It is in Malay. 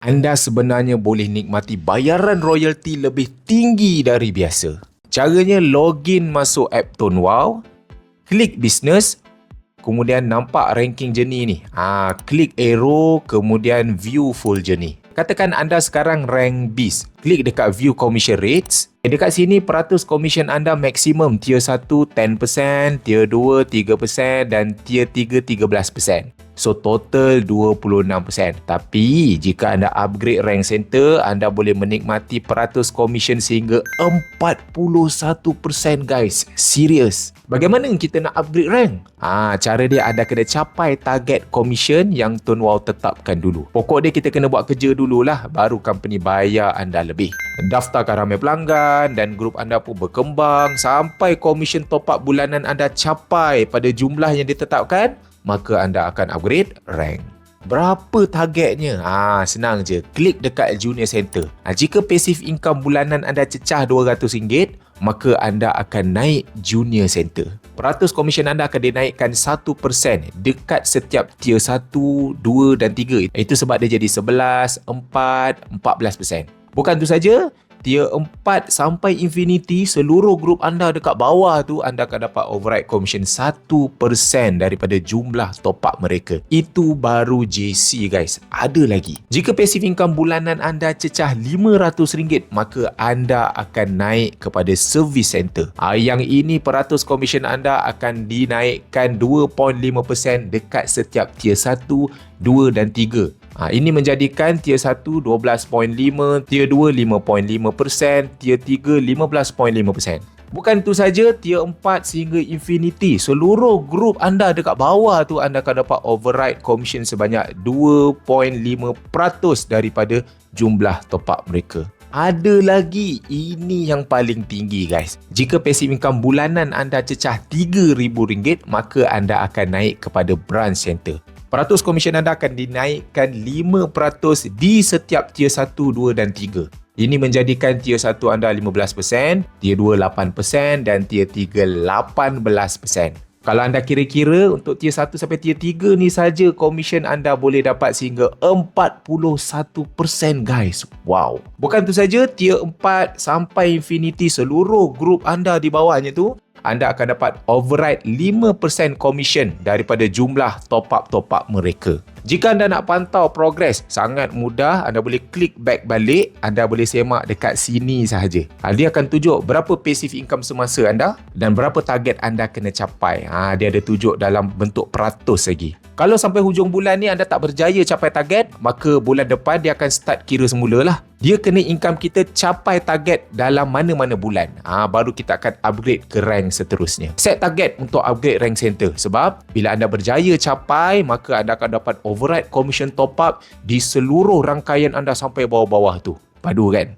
anda sebenarnya boleh nikmati bayaran royalty lebih tinggi dari biasa. Caranya login masuk app ToneWow, klik business, kemudian nampak ranking journey ni. Klik arrow, kemudian view full journey. Katakan anda sekarang rank BIS. Klik dekat view commission rates. Dekat sini peratus komisen anda maksimum tier 1 10%, tier 2 3% dan tier 3 13%. So total 26%. Tapi jika anda upgrade rank center, anda boleh menikmati peratus komisen sehingga 41% guys. Serius. Bagaimana kita nak upgrade rank? Cara dia anda kena capai target komisen yang ToneWow tetapkan dulu. Pokok dia kita kena buat kerja dululah, baru company bayar anda lebih. Daftarkan ramai pelanggan dan grup anda pun berkembang sampai komisen top up bulanan anda capai pada jumlah yang ditetapkan, maka anda akan upgrade rank. Berapa targetnya? Senang je. Klik dekat Junior Center. Jika passive income bulanan anda cecah RM200, maka anda akan naik Junior Center. Peratus komisen anda akan dinaikkan 1% dekat setiap tier 1, 2 dan 3. Itu sebab dia jadi 11, 4, 14%. Bukan itu saja, tier 4 sampai infinity, seluruh grup anda dekat bawah tu anda akan dapat override commission 1% daripada jumlah top up mereka. Itu baru JC guys. Ada lagi. Jika passive income bulanan anda cecah RM500, maka anda akan naik kepada service center. Yang ini peratus komisen anda akan dinaikkan 2.5% dekat setiap tier 1, 2 dan 3. Ini menjadikan tier 1 12.5%, tier 2 5.5%, tier 3 15.5%. Bukan itu saja, tier 4 sehingga infinity, seluruh grup anda dekat bawah tu anda akan dapat override commission sebanyak 2.5% daripada jumlah top up mereka. Ada lagi, ini yang paling tinggi guys. Jika passive income bulanan anda cecah RM3,000, maka anda akan naik kepada branch center. Peratus komisen anda akan dinaikkan 5% di setiap tier 1, 2 dan 3. Ini menjadikan tier 1 anda 15%, tier 2 8% dan tier 3 18%. Kalau anda kira-kira untuk tier 1 sampai tier 3 ni saja, komisen anda boleh dapat sehingga 41% guys. Wow. Bukan itu saja, tier 4 sampai infinity, seluruh grup anda di bawahnya tu anda akan dapat override 5% commission daripada jumlah top up mereka. Jika anda nak pantau progres, sangat mudah. Anda boleh klik back balik. Anda boleh semak dekat sini sahaja. Dia akan tunjuk berapa passive income semasa anda dan berapa target anda kena capai. Dia ada tunjuk dalam bentuk peratus lagi. Kalau sampai hujung bulan ni anda tak berjaya capai target, maka bulan depan dia akan start kira semula lah. Dia kena income kita capai target dalam mana-mana bulan. Baru kita akan upgrade ke rank seterusnya. Set target untuk upgrade rank center. Sebab bila anda berjaya capai, maka anda akan dapat override commission top up di seluruh rangkaian anda sampai bawah-bawah tu. Padu kan?